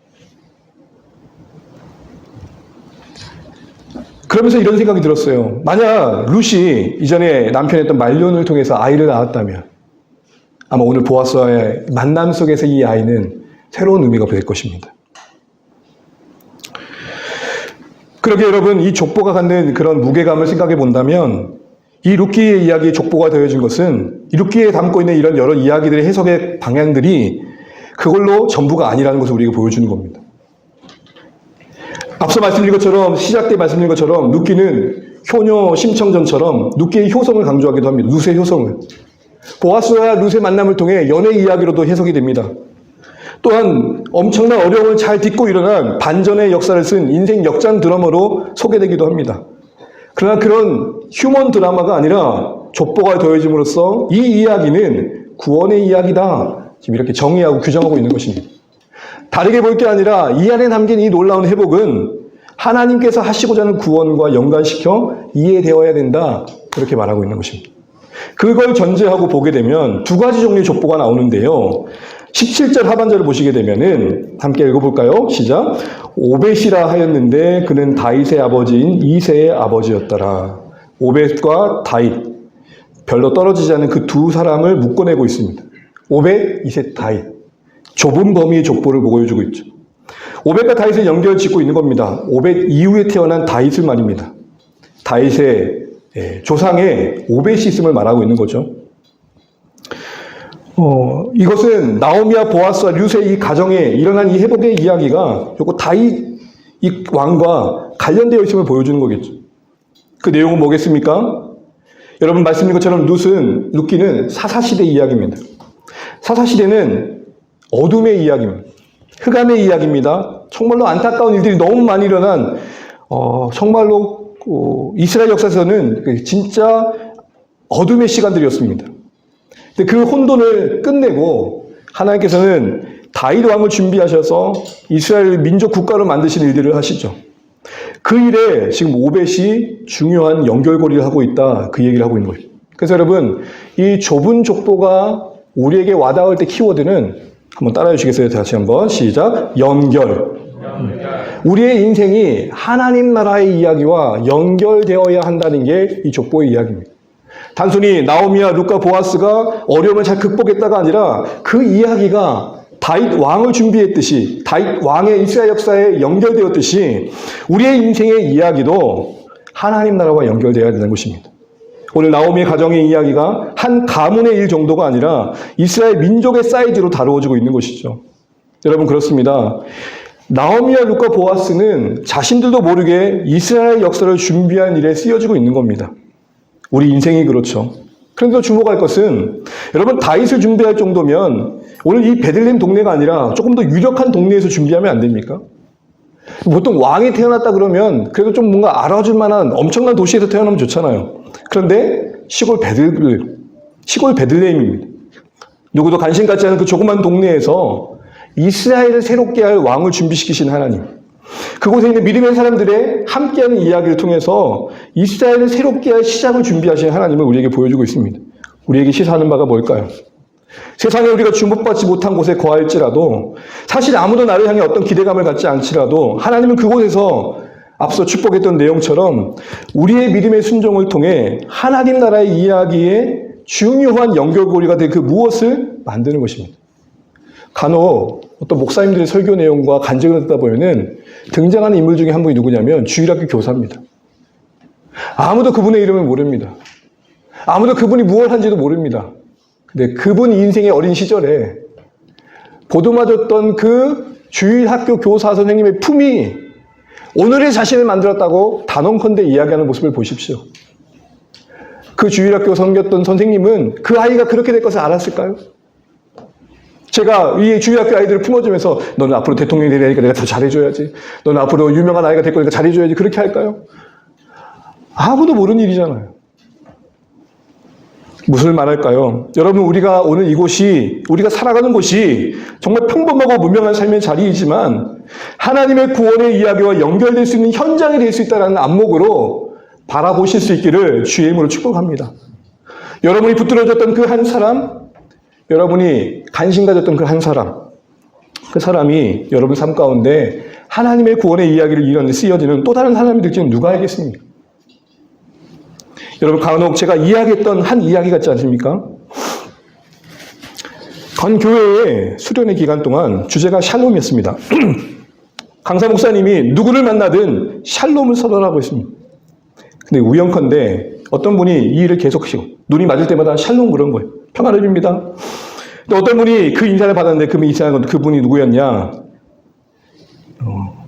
그러면서 이런 생각이 들었어요. 만약 룻이 이전에 남편했던 말론을 통해서 아이를 낳았다면 아마 오늘 보아스와의 만남 속에서 이 아이는 새로운 의미가 될 것입니다. 그러게 여러분, 이 족보가 갖는 그런 무게감을 생각해 본다면 이 룻기의 이야기의 족보가 되어진 것은 이 룻기에 담고 있는 이런 여러 이야기들의 해석의 방향들이 그걸로 전부가 아니라는 것을 우리에게 보여주는 겁니다. 앞서 말씀드린 것처럼, 시작 때 말씀드린 것처럼 룻기는 효녀 심청전처럼 룻기의 효성을 강조하기도 합니다. 룻의 효성을. 보아스와 룻의 만남을 통해 연애 이야기로도 해석이 됩니다. 또한 엄청난 어려움을 잘 딛고 일어난 반전의 역사를 쓴 인생 역장 드라마로 소개되기도 합니다. 그러나 그런 휴먼 드라마가 아니라 족보가 더해짐으로써 이 이야기는 구원의 이야기다. 지금 이렇게 정의하고 규정하고 있는 것입니다. 다르게 볼 게 아니라 이 안에 담긴 이 놀라운 회복은 하나님께서 하시고자 하는 구원과 연관시켜 이해되어야 된다. 그렇게 말하고 있는 것입니다. 그걸 전제하고 보게 되면 두 가지 종류의 족보가 나오는데요. 17절 하반절을 보시게 되면은 함께 읽어볼까요? 시작. 오벳이라 하였는데 그는 다윗의 아버지인 이새의 아버지였더라. 오벳과 다윗, 별로 떨어지지 않은 그 두 사람을 묶어내고 있습니다. 오벳, 이새, 다윗. 좁은 범위의 족보를 보여주고 있죠. 오벳과 다윗을 연결 짓고 있는 겁니다. 오벳 이후에 태어난 다윗을 말입니다. 다윗의 조상에 오벳이 있음을 말하고 있는 거죠. 이것은 나오미와 보아스와 룻의 이 가정에 일어난 이 회복의 이야기가 요거 다윗 이 왕과 관련되어 있음을 보여주는 거겠죠. 그 내용은 뭐겠습니까? 여러분 말씀드린 것처럼 룻기는 사사시대 이야기입니다. 사사시대는 어둠의 이야기입니다. 흑암의 이야기입니다. 정말로 안타까운 일들이 너무 많이 일어난 정말로 이스라엘 역사에서는 진짜 어둠의 시간들이었습니다. 근데 그 혼돈을 끝내고 하나님께서는 다윗 왕을 준비하셔서 이스라엘 민족 국가로 만드신 일들을 하시죠. 그 일에 지금 오벳이 중요한 연결고리를 하고 있다. 그 얘기를 하고 있는 거예요. 그래서 여러분, 이 좁은 족보가 우리에게 와닿을 때 키워드는 한번 따라해 주시겠어요? 다시 한번 시작. 연결. 우리의 인생이 하나님 나라의 이야기와 연결되어야 한다는 게 이 족보의 이야기입니다. 단순히 나오미와 룻과 보아스가 어려움을 잘 극복했다가 아니라 그 이야기가 다윗 왕을 준비했듯이 다윗 왕의 이스라엘 역사에 연결되었듯이 우리의 인생의 이야기도 하나님 나라와 연결되어야 되는 것입니다. 오늘 나오미의 가정의 이야기가 한 가문의 일 정도가 아니라 이스라엘 민족의 사이즈로 다루어지고 있는 것이죠. 여러분 그렇습니다. 나오미와 룻과 보아스는 자신들도 모르게 이스라엘 역사를 준비한 일에 쓰여지고 있는 겁니다. 우리 인생이 그렇죠. 그런데 주목할 것은 여러분 다윗을 준비할 정도면 오늘 이 베들레헴 동네가 아니라 조금 더 유력한 동네에서 준비하면 안 됩니까? 보통 왕이 태어났다 그러면 그래도 좀 뭔가 알아줄 만한 엄청난 도시에서 태어나면 좋잖아요. 그런데 시골 베들레헴입니다. 누구도 관심 갖지 않은 그 조그만 동네에서 이스라엘을 새롭게 할 왕을 준비시키신 하나님. 그곳에 있는 믿음의 사람들의 함께하는 이야기를 통해서 이스라엘을 새롭게 할 시작을 준비하신 하나님을 우리에게 보여주고 있습니다. 우리에게 시사하는 바가 뭘까요? 세상에 우리가 주목받지 못한 곳에 거할지라도 사실 아무도 나를 향해 어떤 기대감을 갖지 않지라도 하나님은 그곳에서 앞서 축복했던 내용처럼 우리의 믿음의 순종을 통해 하나님 나라의 이야기에 중요한 연결고리가 될 그 무엇을 만드는 것입니다. 간혹 어떤 목사님들의 설교 내용과 간증을 듣다 보면은 등장하는 인물 중에 한 분이 누구냐면 주일학교 교사입니다. 아무도 그분의 이름을 모릅니다. 아무도 그분이 무엇을 한지도 모릅니다. 근데 그분 인생의 어린 시절에 보듬어줬던 그 주일학교 교사 선생님의 품이 오늘의 자신을 만들었다고 단언컨대 이야기하는 모습을 보십시오. 그 주일학교 섬겼던 선생님은 그 아이가 그렇게 될 것을 알았을까요? 제가 이 주일학교 아이들을 품어주면서 너는 앞으로 대통령이 되려니까 내가 더 잘해줘야지. 너는 앞으로 유명한 아이가 될 거니까 잘해줘야지. 그렇게 할까요? 아무도 모르는 일이잖아요. 무슨 말할까요? 여러분 우리가 오늘 이곳이 우리가 살아가는 곳이 정말 평범하고 무명한 삶의 자리이지만 하나님의 구원의 이야기와 연결될 수 있는 현장이 될 수 있다는 안목으로 바라보실 수 있기를 주의 이름으로 축복합니다. 여러분이 붙들어졌던 그 한 사람, 여러분이 관심 가졌던 그 한 사람, 그 사람이 여러분 삶 가운데 하나님의 구원의 이야기를 이루는 쓰여지는 또 다른 사람이 될지는 누가 알겠습니까? 여러분 간혹 제가 이야기했던 한 이야기 같지 않습니까? 건 교회의 수련회 기간 동안 주제가 샬롬이었습니다. 강사 목사님이 누구를 만나든 샬롬을 선언하고 있습니다. 근데 우연컨대 어떤 분이 이 일을 계속 하시고 눈이 맞을 때마다 샬롬 그런 거예요. 평안을 빕니다. 또 어떤 분이 그 인사를 받았는데 그분이 누구였냐?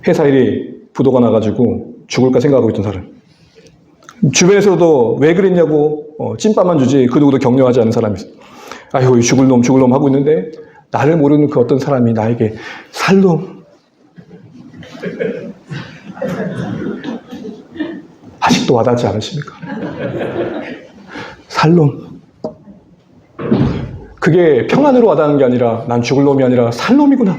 회사 일이 부도가 나가지고 죽을까 생각하고 있던 사람. 주변에서도 왜 그랬냐고 찐빠만 주지 그 누구도 격려하지 않은 사람이 있어요. 아이고 죽을 놈 하고 있는데 나를 모르는 그 어떤 사람이 나에게 살롬 아직도 와닿지 않으십니까? 살롬 그게 평안으로 와닿는 게 아니라 난 죽을 놈이 아니라 살롬이구나.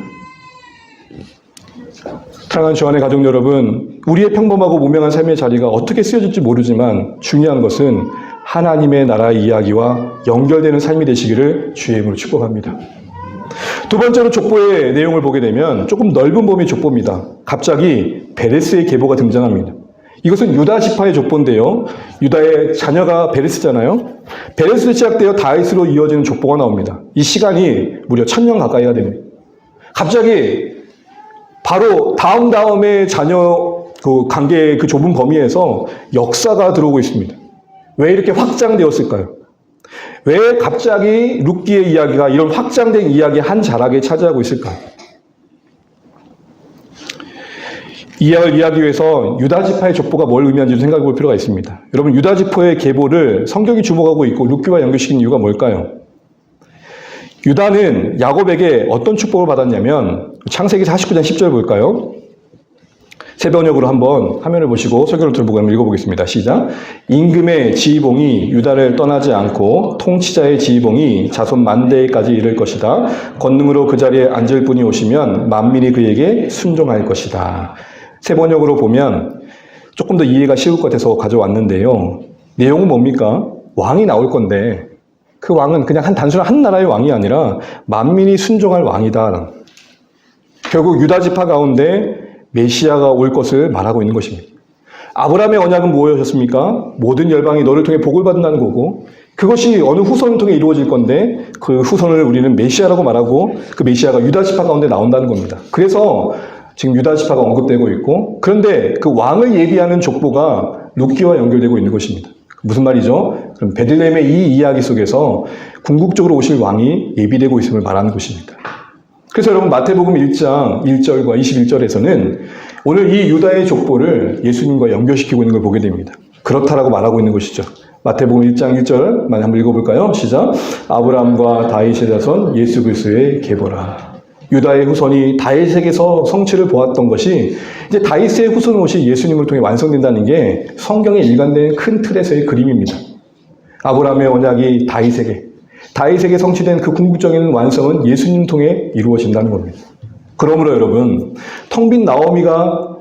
사랑하는 주안의 가족 여러분, 우리의 평범하고 무명한 삶의 자리가 어떻게 쓰여질지 모르지만 중요한 것은 하나님의 나라 이야기와 연결되는 삶이 되시기를 주의 이름으로 축복합니다. 두 번째로 족보의 내용을 보게 되면 조금 넓은 범위의 족보입니다. 갑자기 베레스의 계보가 등장합니다. 이것은 유다 지파의 족보인데요. 유다의 자녀가 베레스잖아요. 베레스로 시작되어 다윗으로 이어지는 족보가 나옵니다. 이 시간이 무려 1000년 가까이가 됩니다. 갑자기 바로 다음의 자녀 그 관계의 그 좁은 범위에서 역사가 들어오고 있습니다. 왜 이렇게 확장되었을까요? 왜 갑자기 룻기의 이야기가 이런 확장된 이야기 한 자락에 차지하고 있을까요? 이 이야기를 이해하기 위해서 유다지파의 족보가 뭘 의미하는지 생각해 볼 필요가 있습니다. 여러분 유다지파의 계보를 성경이 주목하고 있고 룻기와 연결시킨 이유가 뭘까요? 유다는 야곱에게 어떤 축복을 받았냐면 창세기 49장 10절 볼까요? 세 번역으로 한번 화면을 보시고 설교를 들어보고 한번 읽어보겠습니다. 시작. 임금의 지휘봉이 유다를 떠나지 않고 통치자의 지휘봉이 자손 만대까지 이를 것이다. 권능으로 그 자리에 앉을 분이 오시면 만민이 그에게 순종할 것이다. 세 번역으로 보면 조금 더 이해가 쉬울 것 같아서 가져왔는데요. 내용은 뭡니까? 왕이 나올 건데 그 왕은 그냥 단순한 한 나라의 왕이 아니라 만민이 순종할 왕이다. 결국 유다 지파 가운데 메시아가 올 것을 말하고 있는 것입니다. 아브라함의 언약은 무엇이었습니까? 모든 열방이 너를 통해 복을 받는다는 거고 그것이 어느 후손을 통해 이루어질 건데 그 후손을 우리는 메시아라고 말하고 그 메시아가 유다 지파 가운데 나온다는 겁니다. 그래서 지금 유다 지파가 언급되고 있고 그런데 그 왕을 예비하는 족보가 룻기와 연결되고 있는 것입니다. 무슨 말이죠? 그럼 베들레헴의 이 이야기 속에서 궁극적으로 오실 왕이 예비되고 있음을 말하는 것입니다. 그래서 여러분 마태복음 1장 1절과 21절에서는 오늘 이 유다의 족보를 예수님과 연결시키고 있는 걸 보게 됩니다. 그렇다라고 말하고 있는 것이죠. 마태복음 1장 1절 많이 한번 읽어볼까요? 시작. 아브라함과 다윗의 자손 예수 그리스도의 계보라. 유다의 후손이 다윗에게서 성취를 보았던 것이 이제 다윗의 후손 옷이 예수님을 통해 완성된다는 게 성경에 일관된 큰 틀에서의 그림입니다. 아브라함의 언약이 다윗에게 성취된 그 궁극적인 완성은 예수님 통해 이루어진다는 겁니다. 그러므로 여러분, 텅 빈 나오미가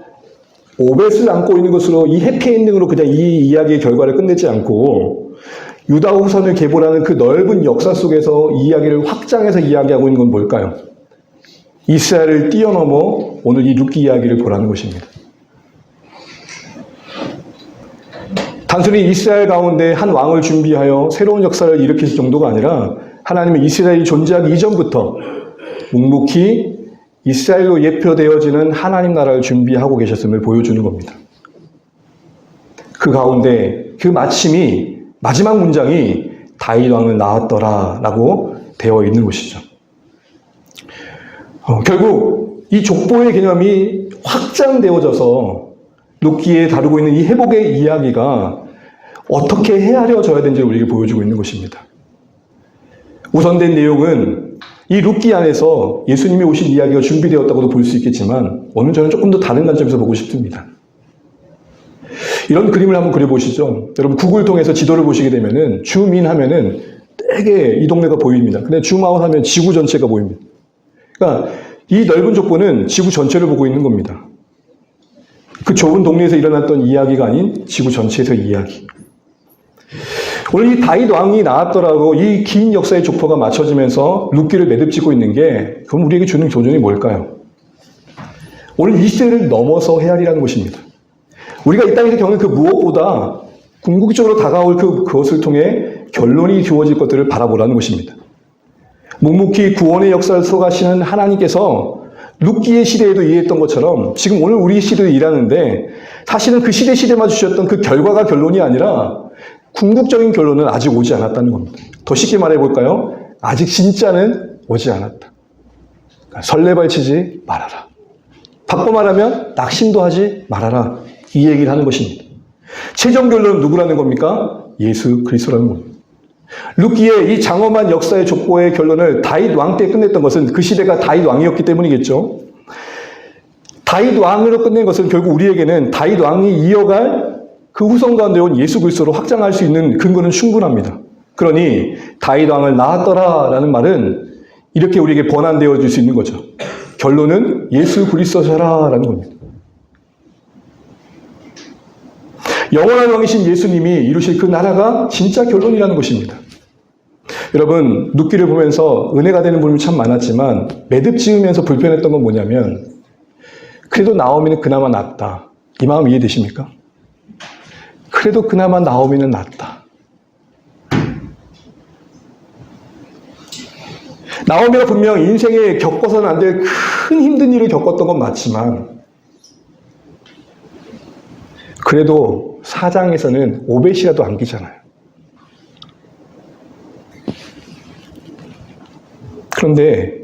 오벳을 안고 있는 것으로 이 해피엔딩으로 그냥 이 이야기의 결과를 끝내지 않고 유다 후손을 계보라는 그 넓은 역사 속에서 이 이야기를 확장해서 이야기하고 있는 건 뭘까요? 이스라엘을 뛰어넘어 오늘 이 룻기 이야기를 보라는 것입니다. 단순히 이스라엘 가운데 한 왕을 준비하여 새로운 역사를 일으킬 정도가 아니라 하나님은 이스라엘이 존재하기 이전부터 묵묵히 이스라엘로 예표되어지는 하나님 나라를 준비하고 계셨음을 보여주는 겁니다. 그 가운데 그 마침이 마지막 문장이 다윗 왕을 낳았더라 라고 되어 있는 것이죠. 결국 이 족보의 개념이 확장되어져서 룻기에 다루고 있는 이 회복의 이야기가 어떻게 헤아려져야 되는지를 우리에게 보여주고 있는 것입니다. 우선된 내용은 이 룻기 안에서 예수님이 오실 이야기가 준비되었다고도 볼 수 있겠지만 오늘 저는 조금 더 다른 관점에서 보고 싶습니다. 이런 그림을 한번 그려보시죠. 여러분 구글 통해서 지도를 보시게 되면은 줌인 하면은 되게 이 동네가 보입니다. 근데 줌아웃 하면 지구 전체가 보입니다. 그러니까 이 넓은 족보는 지구 전체를 보고 있는 겁니다. 그 좁은 동네에서 일어났던 이야기가 아닌 지구 전체에서의 이야기. 오늘 이 다윗 왕이 나왔더라고 이 긴 역사의 족보가 맞춰지면서 룻기를 매듭짓고 있는 게 그럼 우리에게 주는 교훈이 뭘까요? 오늘 이 시대를 넘어서 헤아리라는 것입니다. 우리가 이 땅에서 겪는 그 무엇보다 궁극적으로 다가올 그것을 통해 결론이 주어질 것들을 바라보라는 것입니다. 묵묵히 구원의 역사를 쏘가시는 하나님께서 룻기의 시대에도 이해했던 것처럼 지금 오늘 우리 시대도 일하는데 사실은 그 시대마다 주셨던 그 결과가 결론이 아니라 궁극적인 결론은 아직 오지 않았다는 겁니다. 더 쉽게 말해볼까요? 아직 진짜는 오지 않았다. 그러니까 설레발치지 말아라. 바꿔 말하면 낙심도 하지 말아라. 이 얘기를 하는 것입니다. 최종 결론은 누구라는 겁니까? 예수 그리스도라는 겁니다. 룻기의 이 장엄한 역사의 족보의 결론을 다윗 왕 때 끝냈던 것은 그 시대가 다윗 왕이었기 때문이겠죠. 다윗 왕으로 끝낸 것은 결국 우리에게는 다윗 왕이 이어갈 그 후손 가운데 온 예수 그리스도로 확장할 수 있는 근거는 충분합니다. 그러니 다윗 왕을 낳았더라라는 말은 이렇게 우리에게 번안되어 줄 수 있는 거죠. 결론은 예수 그리스도셔라라는 겁니다. 영원한 왕이신 예수님이 이루실 그 나라가 진짜 결론이라는 것입니다. 여러분 룻기를 보면서 은혜가 되는 부분이 참 많았지만 매듭 지으면서 불편했던 건 뭐냐면 그래도 나오미는 그나마 낫다. 이 마음 이해되십니까? 그래도 그나마 나오미는 낫다. 나오미가 분명 인생에 겪어서는 안 될 큰 힘든 일을 겪었던 건 맞지만 그래도 사장에서는 오벳이라도 안기잖아요. 그런데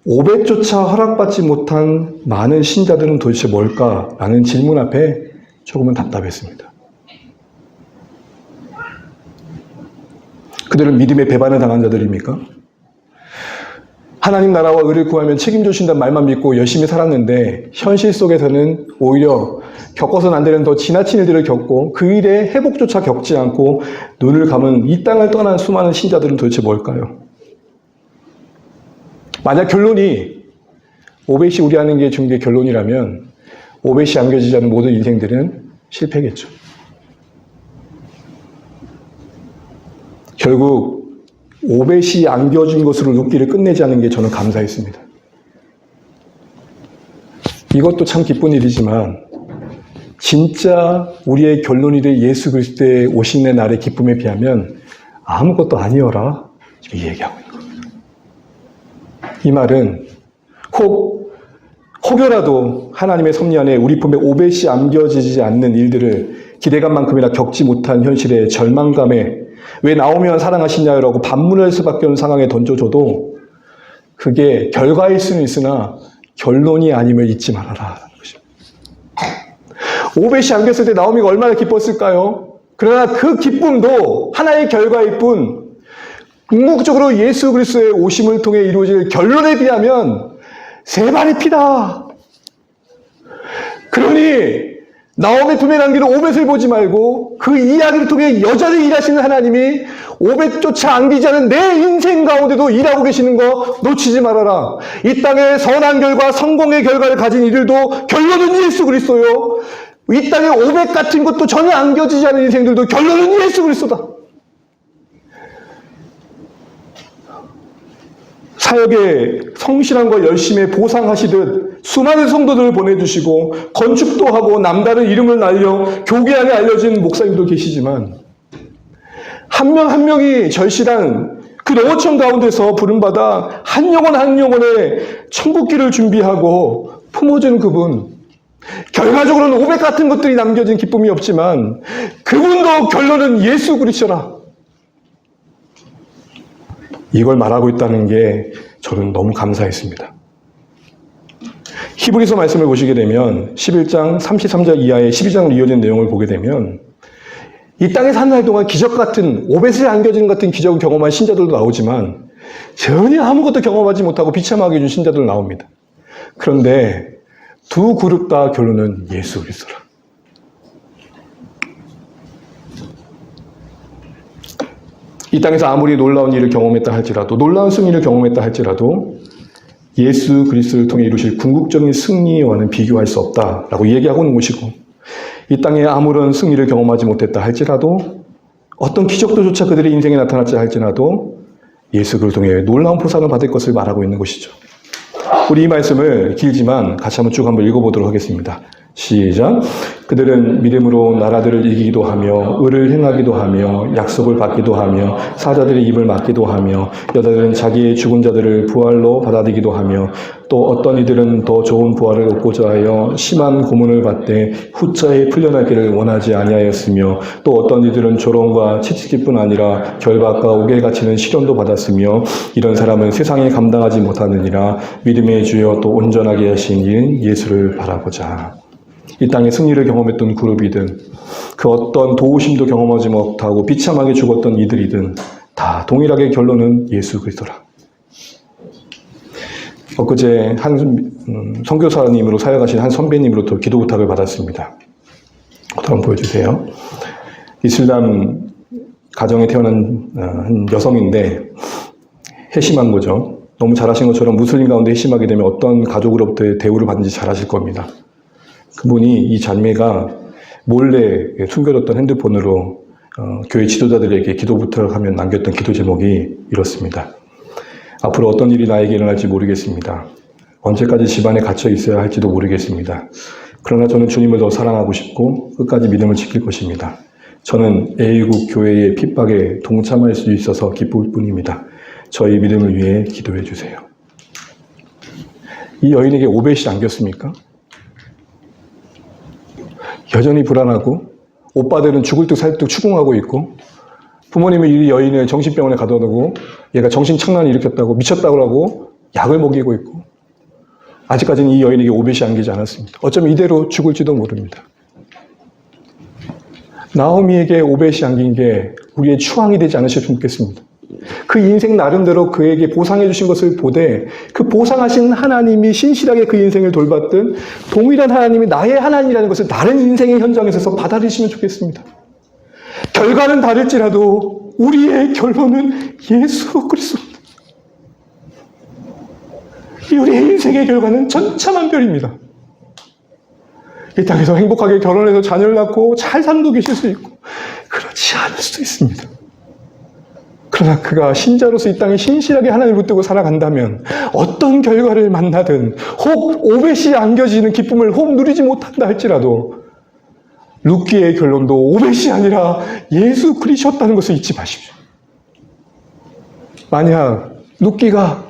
오벳조차 허락받지 못한 많은 신자들은 도대체 뭘까라는 질문 앞에 조금은 답답했습니다. 그들은 믿음의 배반을 당한 자들입니까? 하나님 나라와 의를 구하면 책임져 주신다는 말만 믿고 열심히 살았는데 현실 속에서는 오히려 겪어서는 안 되는 더 지나친 일들을 겪고 그 일의 회복조차 겪지 않고 눈을 감은 이 땅을 떠난 수많은 신자들은 도대체 뭘까요? 만약 결론이 오벳이 우리하는 게 준 게 결론이라면 오벳이 안겨지지 않은 모든 인생들은 실패겠죠. 결국 오벳이 안겨준 것으로 룻기를 끝내지 않은 게 저는 감사했습니다. 이것도 참 기쁜 일이지만 진짜 우리의 결론이 될 예수 그리스도의 오신의 날의 기쁨에 비하면 아무것도 아니어라 지금 이 얘기하고 있는 겁니다. 이 말은 혹 혹여라도 하나님의 섭리 안에 우리 품에 오벳이 안겨지지 않는 일들을 기대감만큼이나 겪지 못한 현실의 절망감에 왜 나오면 사랑하시냐라고 반문할 수밖에 없는 상황에 던져줘도 그게 결과일 수는 있으나 결론이 아님을 잊지 말아라. 오벳이 안겼을 때 나오미가 얼마나 기뻤을까요? 그러나 그 기쁨도 하나의 결과일 뿐 궁극적으로 예수 그리스도의 오심을 통해 이루어질 결론에 비하면 세 발의 피다. 그러니 나오미 품에 남기는 오벳을 보지 말고 그 이야기를 통해 여전히 일하시는 하나님이 오벳조차 안기지 않은 내 인생 가운데도 일하고 계시는 거 놓치지 말아라. 이 땅의 선한 결과, 성공의 결과를 가진 이들도 결론은 예수 그리스도요. 이 땅에 오벳 같은 것도 전혀 안겨지지 않은 인생들도 결론은 예수 그리스도다. 사역에 성실함과 열심에 보상하시듯 수많은 성도들을 보내주시고 건축도 하고 남다른 이름을 날려 교회 안에 알려진 목사님도 계시지만 한 명 한 명이 절실한 그 농어촌 가운데서 부름받아 한 영혼 한 영혼의 천국길을 준비하고 품어준 그분, 결과적으로는 오벳 같은 것들이 남겨진 기쁨이 없지만 그분도 결론은 예수 그리스도라. 이걸 말하고 있다는 게 저는 너무 감사했습니다. 히브리서 말씀을 보시게 되면 11장 33절 이하의 12장으로 이어진 내용을 보게 되면 이 땅에 사는 날 동안 기적 같은 오벳을 안겨지는 같은 기적을 경험한 신자들도 나오지만 전혀 아무것도 경험하지 못하고 비참하게 해준 신자들 나옵니다. 그런데 두 그룹 다 결론은 예수 그리스도라. 이 땅에서 아무리 놀라운 일을 경험했다 할지라도, 놀라운 승리를 경험했다 할지라도 예수 그리스도를 통해 이루실 궁극적인 승리와는 비교할 수 없다라고 얘기하고 있는 것이고, 이 땅에 아무런 승리를 경험하지 못했다 할지라도, 어떤 기적도조차 그들의 인생에 나타났지 할지라도 예수 그리스도를 통해 놀라운 보상을 받을 것을 말하고 있는 것이죠. 우리 이 말씀을 길지만 같이 한번 읽어보도록 하겠습니다. 시작. 그들은 믿음으로 나라들을 이기기도 하며 의를 행하기도 하며 약속을 받기도 하며 사자들의 입을 막기도 하며 여자들은 자기의 죽은 자들을 부활로 받아들이기도 하며 또 어떤 이들은 더 좋은 부활을 얻고자 하여 심한 고문을 받되 후처에 풀려나기를 원하지 아니하였으며 또 어떤 이들은 조롱과 채찍질뿐 아니라 결박과 옥에 갇히는 시련도 받았으며 이런 사람은 세상에 감당하지 못하느니라. 믿음의 주여 또 온전하게 하신 이인 예수를 바라보자. 이 땅의 승리를 경험했던 그룹이든 그 어떤 도우심도 경험하지 못하고 비참하게 죽었던 이들이든 다 동일하게 결론은 예수 그리스도라. 엊그제 한 선교사님으로 사역하신 한 선배님으로부터 기도 부탁을 받았습니다. 한번 보여주세요. 이슬람 가정에 태어난 한 여성인데 회심한 거죠. 너무 잘하신 것처럼 무슬림 가운데 회심하게 되면 어떤 가족으로부터의 대우를 받는지 잘 아실 겁니다. 그분이, 이 자매가 몰래 숨겨뒀던 핸드폰으로 교회 지도자들에게 기도 부탁을 하면 남겼던 기도 제목이 이렇습니다. 앞으로 어떤 일이 나에게 일어날지 모르겠습니다. 언제까지 집안에 갇혀 있어야 할지도 모르겠습니다. 그러나 저는 주님을 더 사랑하고 싶고 끝까지 믿음을 지킬 것입니다. 저는 A국 교회의 핍박에 동참할 수 있어서 기쁠 뿐입니다. 저희 믿음을 위해 기도해 주세요. 이 여인에게 오벳이 안겼습니까? 여전히 불안하고 오빠들은 죽을 듯 살 듯 추궁하고 있고 부모님이 이 여인을 정신병원에 가둬두고 얘가 정신착란을 일으켰다고 미쳤다고 하고 약을 먹이고 있고 아직까지는 이 여인에게 오벳이 안기지 않았습니다. 어쩌면 이대로 죽을지도 모릅니다. 나오미에게 오벳이 안긴 게 우리의 추앙이 되지 않으셨으면 좋겠습니다. 그 인생 나름대로 그에게 보상해 주신 것을 보되 그 보상하신 하나님이 신실하게 그 인생을 돌봤던 동일한 하나님이 나의 하나님이라는 것을 다른 인생의 현장에서 받아들이시면 좋겠습니다. 결과는 다를지라도 우리의 결론은 예수 그리스도입니다. 우리의 인생의 결과는 천차만별입니다. 이 땅에서 행복하게 결혼해서 자녀를 낳고 잘 살고 계실 수 있고 그렇지 않을 수도 있습니다. 그러나 그가 신자로서 이 땅에 신실하게 하나님을 붙들고 살아간다면 어떤 결과를 만나든 혹 오벳이 안겨지는 기쁨을 혹 누리지 못한다 할지라도 룻기의 결론도 오벳이 아니라 예수 그리스도였다는 것을 잊지 마십시오. 만약 룻기가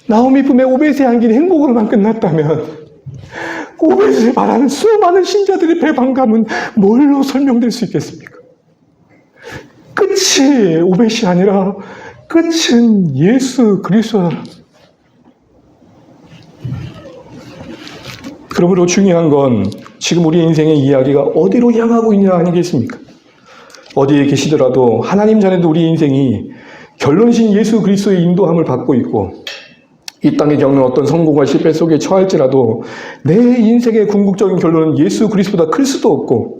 나오미 품에 오벳의 안긴 행복으로만 끝났다면 오벳을 바라는 수많은 신자들의 배반감은 뭘로 설명될 수 있겠습니까? 끝이 오벳이 아니라 끝은 예수 그리스도다. 그러므로 중요한 건 지금 우리 인생의 이야기가 어디로 향하고 있냐 아니겠습니까? 어디에 계시더라도 하나님 전에도 우리 인생이 결론이신 예수 그리스도의 인도함을 받고 있고 이 땅에 겪는 어떤 성공과 실패 속에 처할지라도 내 인생의 궁극적인 결론은 예수 그리스도보다 클 수도 없고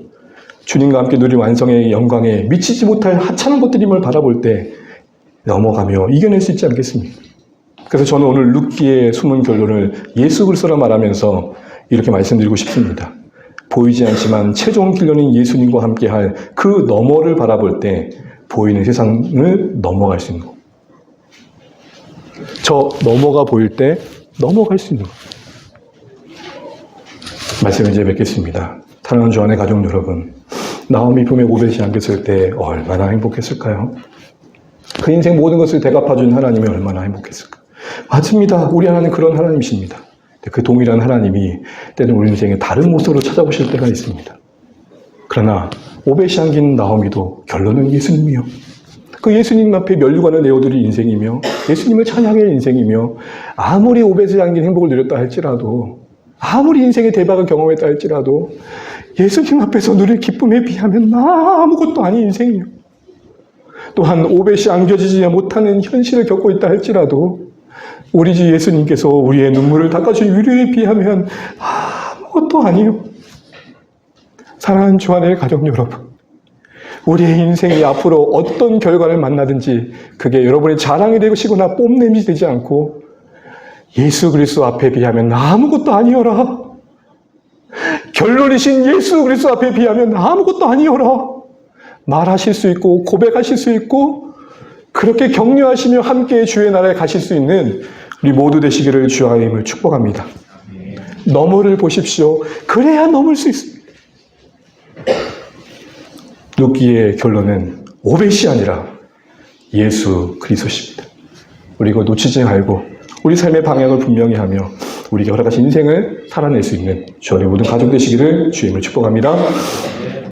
주님과 함께 누릴 완성의 영광에 미치지 못할 하찮은 것들임을 바라볼 때 넘어가며 이겨낼 수 있지 않겠습니까? 그래서 저는 오늘 룻기의 숨은 결론을 예수 그리스도라 말하면서 이렇게 말씀드리고 싶습니다. 보이지 않지만 최종 결론인 예수님과 함께할 그 너머를 바라볼 때 보이는 세상을 넘어갈 수 있는 것. 저 너머가 보일 때 넘어갈 수 있는 것. 말씀을 이제 맺겠습니다. 사랑하는 주 안의 가족 여러분, 나오미 품에 오벳이 안겼을 때 얼마나 행복했을까요? 그 인생 모든 것을 대갚아준 하나님이 얼마나 행복했을까? 맞습니다. 우리 하나님 그런 하나님이십니다. 그 동일한 하나님이 때는 우리 인생에 다른 모습으로 찾아오실 때가 있습니다. 그러나 오벳이 안긴 나오미도 결론은 예수님이요. 그 예수님 앞에 면류관을 내어드릴 인생이며 예수님을 찬양할 인생이며 아무리 오벳을 안긴 행복을 누렸다 할지라도 아무리 인생의 대박을 경험했다 할지라도 예수님 앞에서 누릴 기쁨에 비하면 아무것도 아닌 인생이요. 또한 오벳이 안겨지지 못하는 현실을 겪고 있다 할지라도 우리 주 예수님께서 우리의 눈물을 닦아준 위로에 비하면 아무것도 아니요. 사랑하는 주 안의 가족 여러분, 우리의 인생이 앞으로 어떤 결과를 만나든지 그게 여러분의 자랑이 되시거나 뽐냄이 되지 않고 예수 그리스도 앞에 비하면 아무것도 아니어라. 결론이신 예수 그리스도 앞에 비하면 아무것도 아니어라. 말하실 수 있고 고백하실 수 있고 그렇게 격려하시며 함께 주의 나라에 가실 수 있는 우리 모두 되시기를 주의 이름으로 축복합니다. 너머를 보십시오. 그래야 넘을 수 있습니다. 룻기의 결론은 오벳이 아니라 예수 그리스도십니다. 우리 이거 놓치지 말고 우리 삶의 방향을 분명히 하며 우리에게 허락하신 인생을 살아낼 수 있는 주의 모든 가족 되시기를 주의 이름으로 축복합니다.